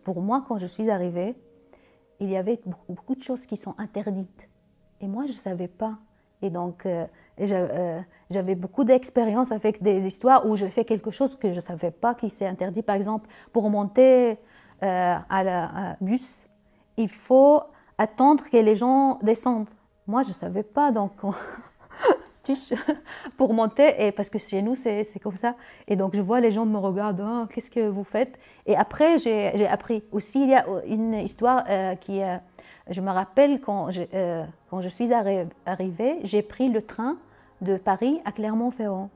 Pour moi, quand je suis arrivée, il y avait beaucoup de choses qui sont interdites. Et moi, je ne savais pas. Et donc, j'avais beaucoup d'expérience avec des histoires où je fais quelque chose que je ne savais pas qui s'est interdit. Par exemple, pour monter à la bus, il faut attendre que les gens descendent. Moi, je ne savais pas, donc pour monter, et parce que chez nous, c'est comme ça. Et donc, je vois les gens me regardent, oh, qu'est-ce que vous faites? Et après, j'ai appris. Aussi, il y a une histoire je me rappelle quand je suis arrivée, j'ai pris le train de Paris à Clermont-Ferrand.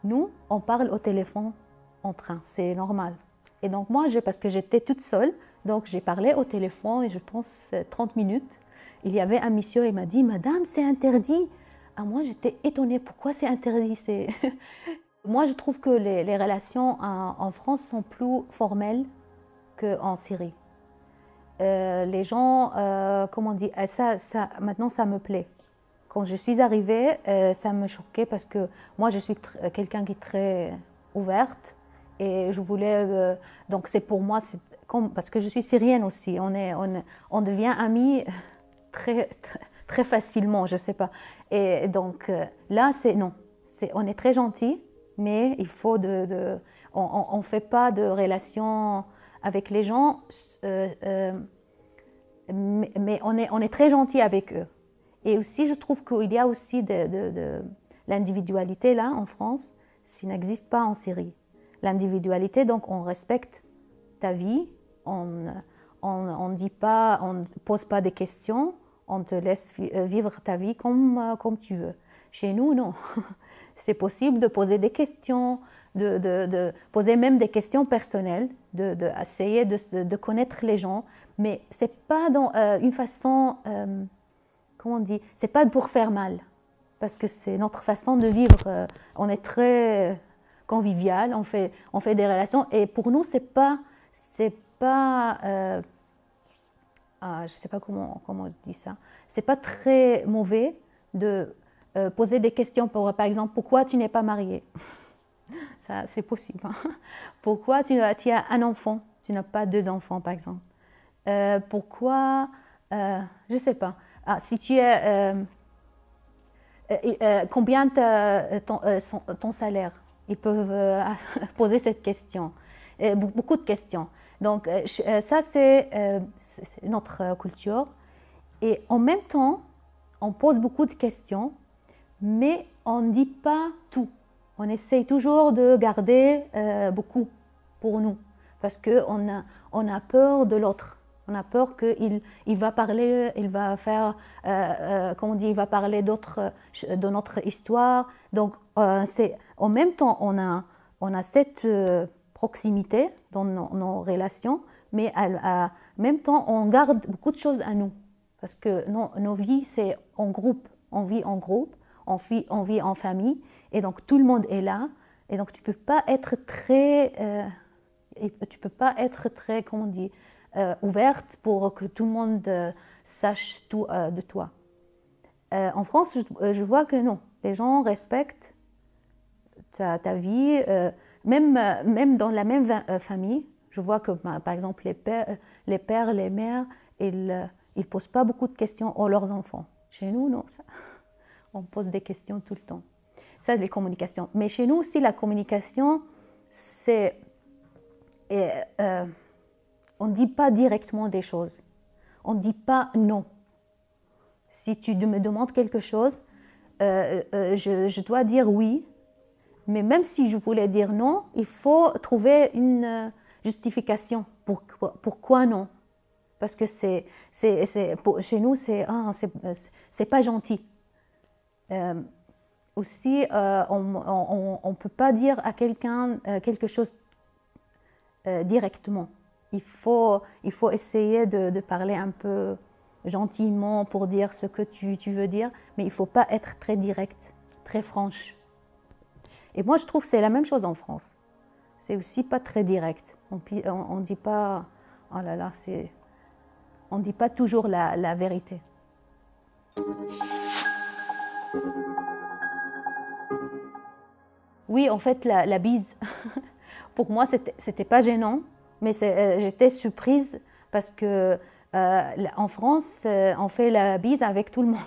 Nous, on parle au téléphone en train, c'est normal. Et donc moi, parce que j'étais toute seule, donc j'ai parlé au téléphone, et je pense 30 minutes. Il y avait un monsieur, il m'a dit « Madame, c'est interdit !» Ah, moi, j'étais étonnée, pourquoi c'est interdit? Moi, je trouve que les relations en France sont plus formelles qu'en Syrie. Les gens, comment on dit, maintenant ça me plaît. Quand je suis arrivée, ça me choquait parce que moi je suis quelqu'un qui est très ouverte et je voulais, donc c'est pour moi, parce que je suis syrienne aussi, on devient amis très facilement, je ne sais pas. Et donc là, non, on est très gentils, mais il faut on ne fait pas de relations avec les gens, mais on est très gentil avec eux. Et aussi, je trouve qu'il y a aussi de l'individualité là en France, qui n'existe pas en Syrie. L'individualité, donc on respecte ta vie, on dit pas, on ne pose pas des questions, on te laisse vivre ta vie comme tu veux. Chez nous, non. C'est possible de poser des questions, de poser même des questions personnelles, d'essayer de connaître les gens, mais ce n'est pas dans une façon, comment on dit, ce n'est pas pour faire mal, parce que c'est notre façon de vivre. On est très convivial, on fait des relations, et pour nous, c'est pas je ne sais pas comment je dis ça, c'est pas très mauvais de poser des questions, par exemple, pourquoi tu n'es pas mariée? Ça, c'est possible. Pourquoi tu as un enfant? Tu n'as pas 2 enfants, par exemple. Pourquoi, je ne sais pas. Ah, si tu es, combien ton salaire? Ils peuvent poser cette question. Beaucoup de questions. Donc, ça, c'est notre culture. Et en même temps, on pose beaucoup de questions, mais on ne dit pas tout. On essaye toujours de garder beaucoup pour nous, parce qu'on a peur de l'autre. On a peur qu'il va parler, il va faire, comment on dit, il va parler de notre histoire. Donc, en même temps, on a cette proximité dans nos relations, mais en même temps, on garde beaucoup de choses à nous. Parce que nos vies, c'est en groupe. On vit en groupe, on vit en famille, et donc tout le monde est là. Et donc, tu ne peux pas être très, comment on dit, ouverte pour que tout le monde sache tout de toi. En France, je vois que non. Les gens respectent ta vie, même dans la même famille. Je vois que, par exemple, les pères, les mères, ils ne posent pas beaucoup de questions à leurs enfants. Chez nous, non. On pose des questions tout le temps. Ça, c'est les communications. Mais chez nous aussi, la communication, c'est... on ne dit pas directement des choses. On ne dit pas non. Si tu me demandes quelque chose, je dois dire oui. Mais même si je voulais dire non, il faut trouver une justification. Pourquoi non? Parce que chez nous, c'est pas gentil. Aussi, on ne peut pas dire à quelqu'un quelque chose directement. Il faut essayer de parler un peu gentiment pour dire ce que tu veux dire, mais il ne faut pas être très direct, très franche. Et moi, je trouve que c'est la même chose en France. C'est aussi pas très direct. On oh là là, on ne dit pas toujours la vérité. Oui, en fait, la bise, pour moi, c'était pas gênant, mais j'étais surprise parce que en France, on fait la bise avec tout le monde.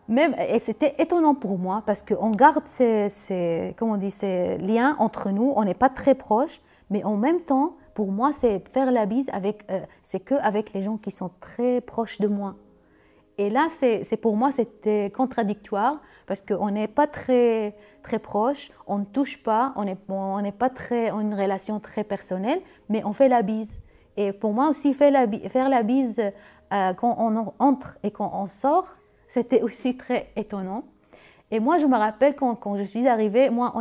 Même, et c'était étonnant pour moi parce qu'on garde comment on dit, ces liens entre nous, on n'est pas très proches, mais en même temps, pour moi, c'est faire la bise c'est qu'avec les gens qui sont très proches de moi. Et là, pour moi, c'était contradictoire parce qu'on n'est pas très, très proches, on ne touche pas, on n'est pas une relation très personnelle, mais on fait la bise. Et pour moi aussi, faire la bise quand on entre et quand on sort, c'était aussi très étonnant. Et moi, je me rappelle quand je suis arrivée, moi,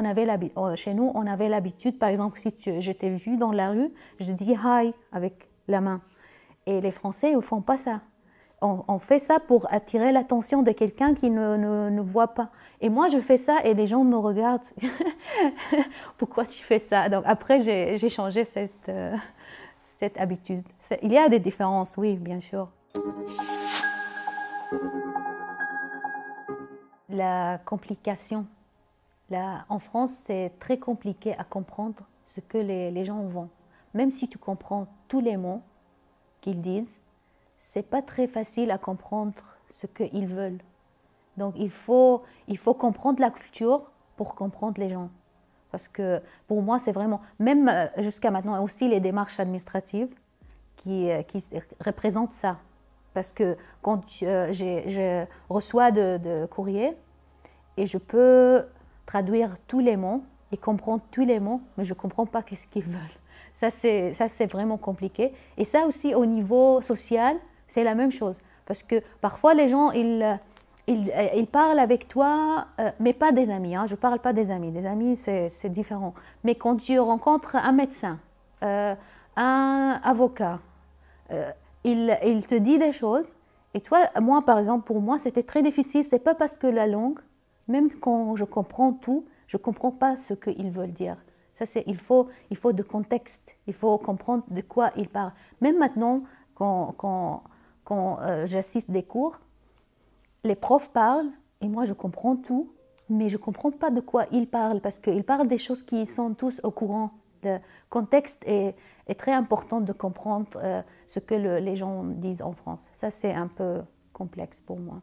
chez nous, on avait l'habitude, par exemple, si je t'ai vu dans la rue, je dis hi avec la main. Et les Français, ils ne font pas ça. On fait ça pour attirer l'attention de quelqu'un qui ne voit pas. Et moi, je fais ça et les gens me regardent. Pourquoi tu fais ça? Donc après, j'ai changé cette habitude. Il y a des différences, oui, bien sûr. La complication. En France, c'est très compliqué à comprendre ce que les gens vont. Même si tu comprends tous les mots qu'ils disent, c'est pas très facile à comprendre ce qu'ils veulent. Donc il faut comprendre la culture pour comprendre les gens. Parce que pour moi, c'est vraiment, même jusqu'à maintenant, aussi les démarches administratives qui représentent ça. Parce que quand je reçois de courriers et je peux traduire tous les mots et comprendre tous les mots, mais je ne comprends pas qu'est-ce qu'ils veulent. Ça, c'est vraiment compliqué. Et ça aussi, au niveau social, c'est la même chose. Parce que parfois, les gens, ils parlent avec toi, mais pas des amis. Hein. Je ne parle pas des amis. Des amis, c'est différent. Mais quand tu rencontres un médecin, un avocat, il te dit des choses. Et toi, moi, par exemple, pour moi, c'était très difficile. Ce n'est pas parce que la langue, même quand je comprends tout, je ne comprends pas ce qu'ils veulent dire. Ça, il faut de contexte. Il faut comprendre de quoi ils parlent. Même maintenant, quand j'assiste des cours, les profs parlent et moi je comprends tout, mais je ne comprends pas de quoi ils parlent parce qu'ils parlent des choses qui sont tous au courant. Le contexte est très important de comprendre ce que les gens disent en France. Ça, c'est un peu complexe pour moi.